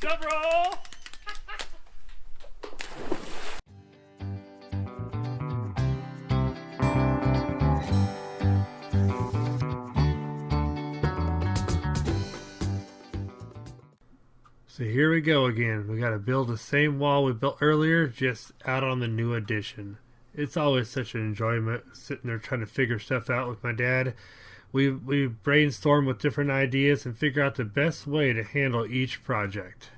Drum roll! So here we go again. We got to build the same wall we built earlier, just out on the new addition. It's always such an enjoyment sitting there trying to figure stuff out with my dad. We brainstorm with different ideas and figure out the best way to handle each project.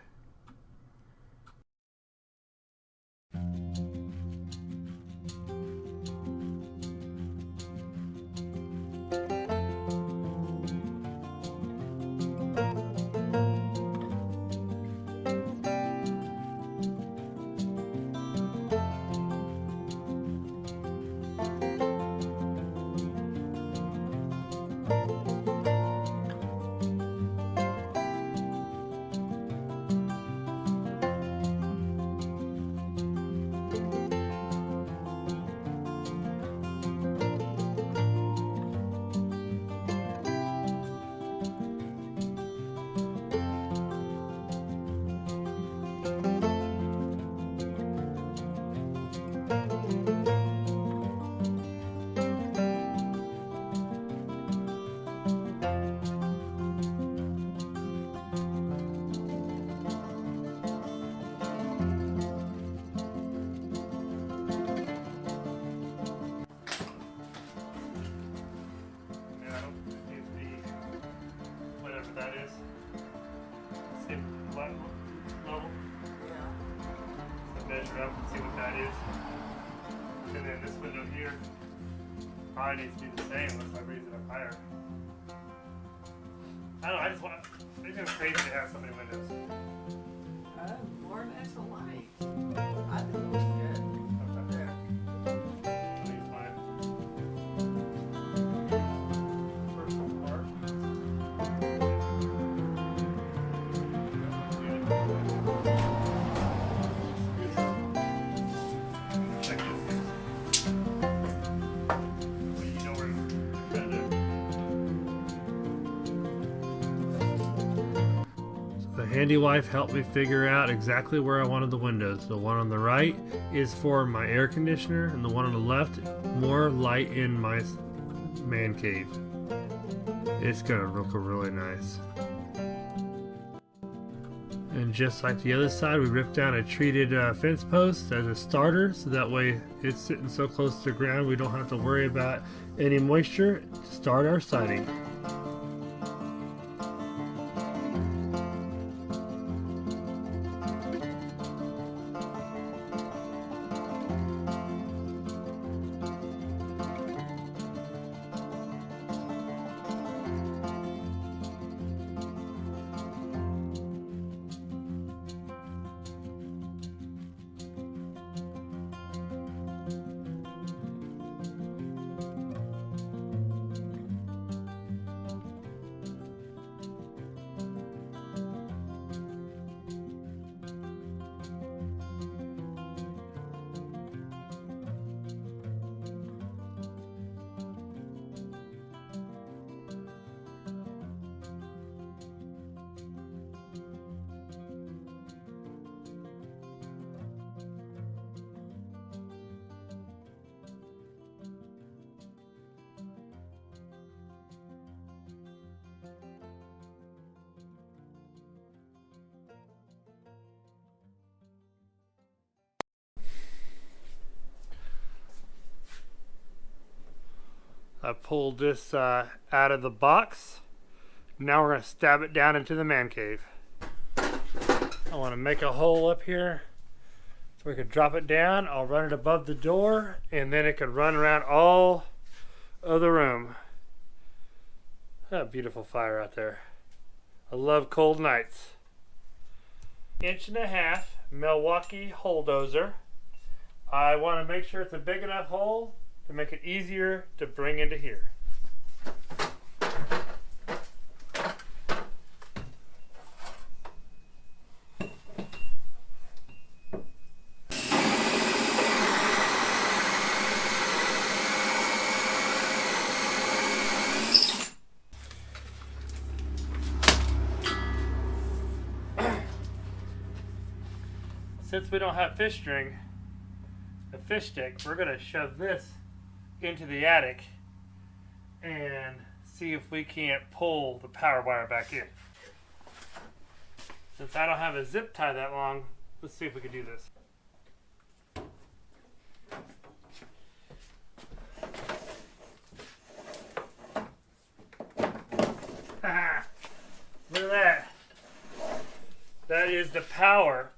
That is same level. Yeah. So measure up and see what that is. And then this window here probably needs to be the same unless I raise it up higher. I don't know, I just want it's crazy to have so many windows. More natural light. I think it looks good. Okay. There. I think it's fine. First part. The handy wife helped me figure out exactly where I wanted the windows. The one on the right is for my air conditioner, and the one on the left, more light in my man cave. It's gonna look really nice. And just like the other side, we ripped down a treated fence post as a starter, so that way it's sitting so close to the ground we don't have to worry about any moisture to start our siding. I pulled this out of the box. Now we're going to stab it down into the man cave. I want to make a hole up here so we can drop it down. I'll run it above the door, and then it could run around all of the room. A beautiful fire out there. I love cold nights. 1.5" Milwaukee bulldozer. I want to make sure it's a big enough hole to make it easier to bring into here. since we don't have fish string, a fish stick, we're going to shove this into the attic and see if we can't pull the power wire back in. Since I don't have a zip tie that long, let's see if we can do this. Look at that. That is the power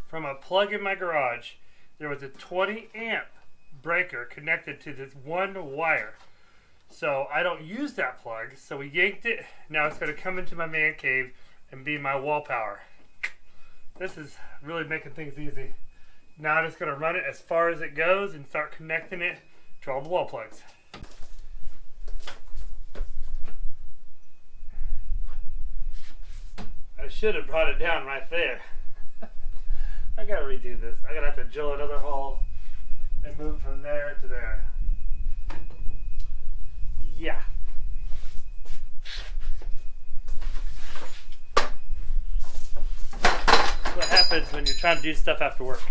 from a plug in my garage. There was a 20 amp breaker connected to this one wire. So I don't use that plug, so we yanked it. Now it's going to come into my man cave and be my wall power. This is really making things easy. Now I'm just going to run it as far as it goes and start connecting it to all the wall plugs. I should have brought it down right there. I gotta redo this. I gotta have to drill another hole and move it from there to there. Yeah. That's what happens when you're trying to do stuff after work.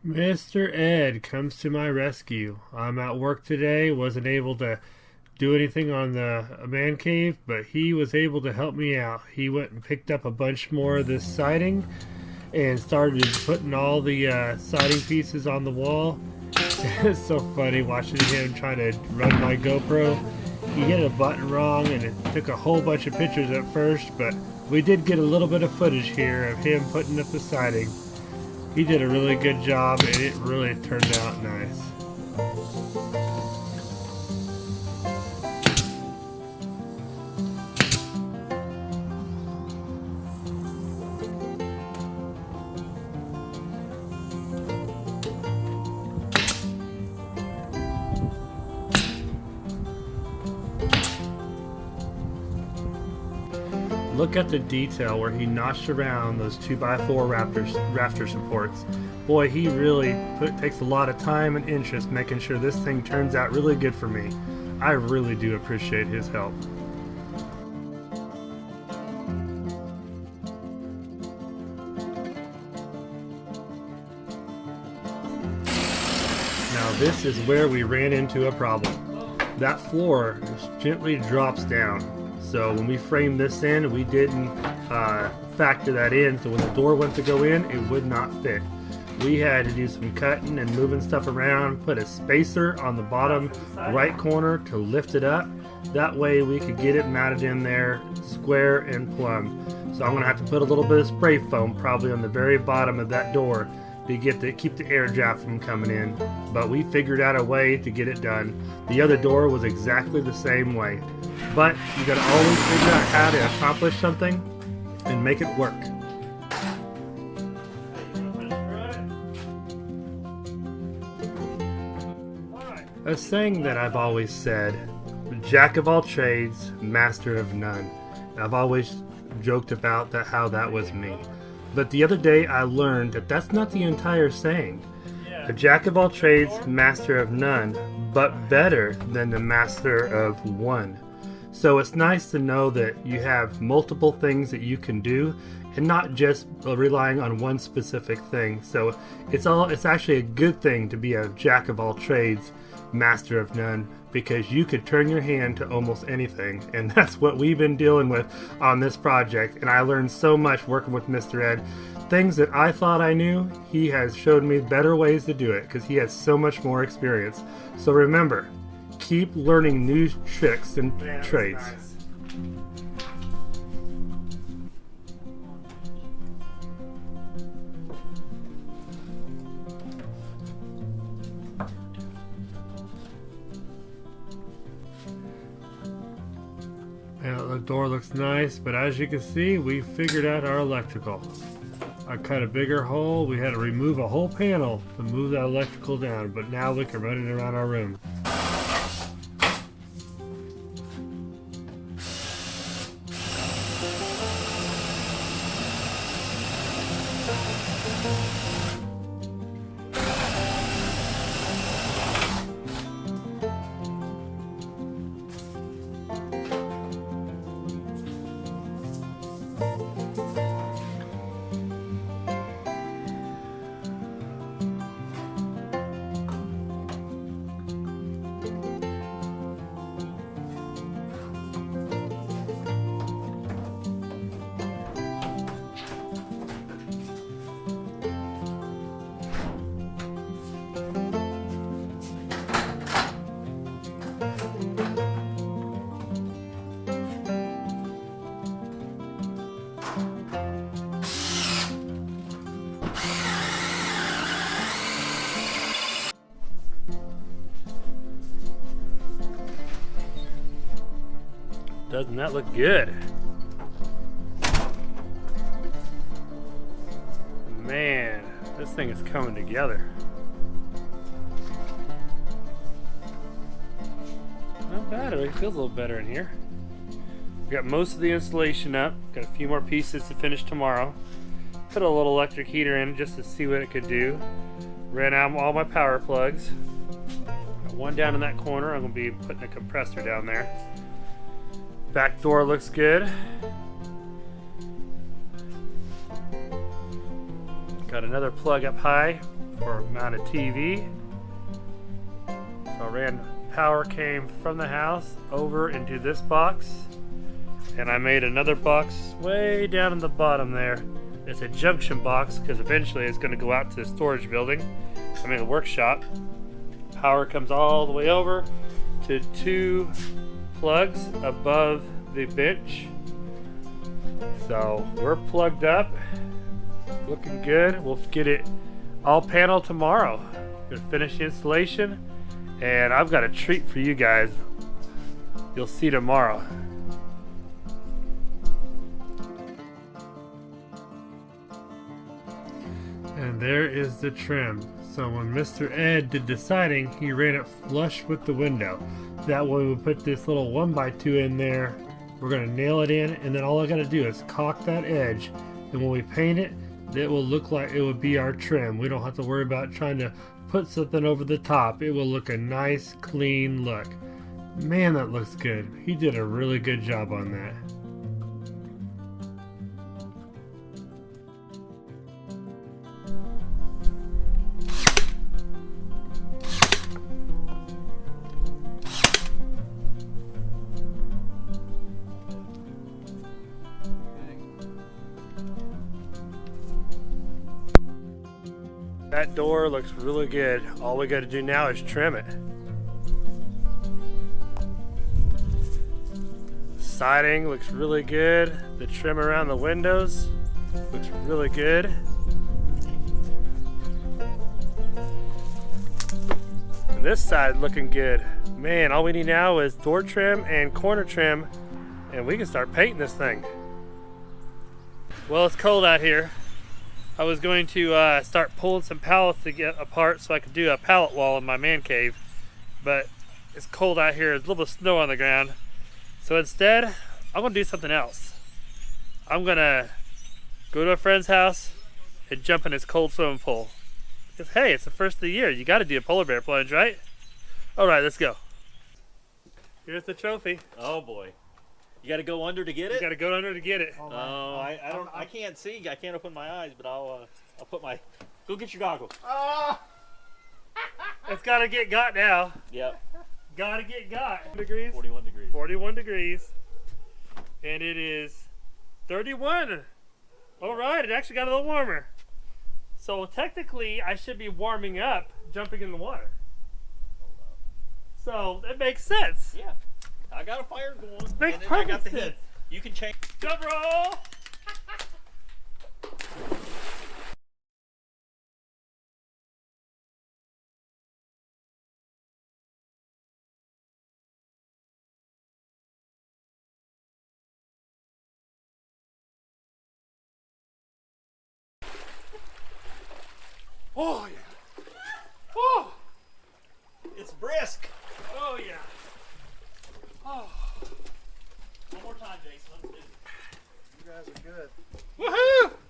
Mr. Ed comes to my rescue. I'm at work today, wasn't able to do anything on the man cave, but he was able to help me out. He went and picked up a bunch more of this siding and started putting all the siding pieces on the wall. It's so funny watching him try to run my GoPro. He hit a button wrong and it took a whole bunch of pictures at first, but we did get a little bit of footage here of him putting up the siding. He did a really good job and it really turned out nice. Look at the detail where he notched around those 2x4 rafter supports. Boy, he really takes a lot of time and interest making sure this thing turns out really good for me. I really do appreciate his help. Now this is where we ran into a problem. That floor just gently drops down. So when we framed this in, we didn't factor that in. So when the door went to go in, it would not fit. We had to do some cutting and moving stuff around, put a spacer on the bottom right corner to lift it up. That way we could get it mounted in there square and plumb. So I'm gonna have to put a little bit of spray foam probably on the very bottom of that door to keep the air draft from coming in. But we figured out a way to get it done. The other door was exactly the same way. But you gotta always figure out how to accomplish something and make it work. A saying that I've always said, jack of all trades, master of none. I've always joked about how that was me. But the other day I learned that that's not the entire saying. A jack of all trades, master of none, but better than the master of one. So it's nice to know that you have multiple things that you can do and not just relying on one specific thing. So it's actually a good thing to be a jack of all trades, master of none, because you could turn your hand to almost anything, and that's what we've been dealing with on this project. And I learned so much working with Mr. Ed. Things that I thought I knew, he has showed me better ways to do it because he has so much more experience. So remember, keep learning new tricks and trades. Nice. Now the door looks nice, but as you can see, we figured out our electrical. I cut a bigger hole. We had to remove a whole panel to move that electrical down, but now we can run it around our room. Doesn't that look good? Man, this thing is coming together. Not bad, it feels a little better in here. We got most of the insulation up. Got a few more pieces to finish tomorrow. Put a little electric heater in just to see what it could do. Ran out all my power plugs. Got one down in that corner. I'm gonna be putting a compressor down there. Back door looks good. Got another plug up high for mounted TV. So I ran power came from the house over into this box, and I made another box way down in the bottom there. It's a junction box because eventually it's going to go out to the storage building. I mean the workshop. Power comes all the way over to 2 plugs above the bench. So we're plugged up. Looking good. We'll get it all paneled tomorrow. Gonna finish the installation, and I've got a treat for you guys. You'll see tomorrow. And there is the trim. So when Mr. Ed did the siding, he ran it flush with the window. That way we put this little 1x2 in there. We're gonna nail it in, and then all I gotta do is caulk that edge, and when we paint it, it will look like it would be our trim. We don't have to worry about trying to put something over the top. It will look a nice, clean look. Man, that looks good. He did a really good job on that. That door looks really good. All we got to do now is trim it. Siding looks really good. The trim around the windows looks really good. And this side looking good. Man, all we need now is door trim and corner trim, and we can start painting this thing. Well, it's cold out here. I was going to start pulling some pallets to get apart so I could do a pallet wall in my man cave, but it's cold out here. There's a little bit of snow on the ground. So instead, I'm gonna do something else. I'm gonna go to a friend's house and jump in his cold swimming pool. Because hey, it's the first of the year. You gotta do a polar bear plunge, right? All right, let's go. Here's the trophy. Oh boy. You got to go under to get it? You gotta go under to get it. Oh, I can't see. I can't open my eyes, but I'll put my. Go get your goggles. It's gotta get got now. Yep. Gotta get got. Degrees? 41 degrees. 41 degrees. And it is 31. All right, it actually got a little warmer. So technically, I should be warming up, jumping in the water. So it makes sense. Yeah. I got a fire going. Makes and then I got perfect the sense. heat. You can change. Jump roll! Oh yeah! Oh! It's brisk. Oh yeah! Oh! One more time, Jason. Let's do it. You guys are good. Woohoo!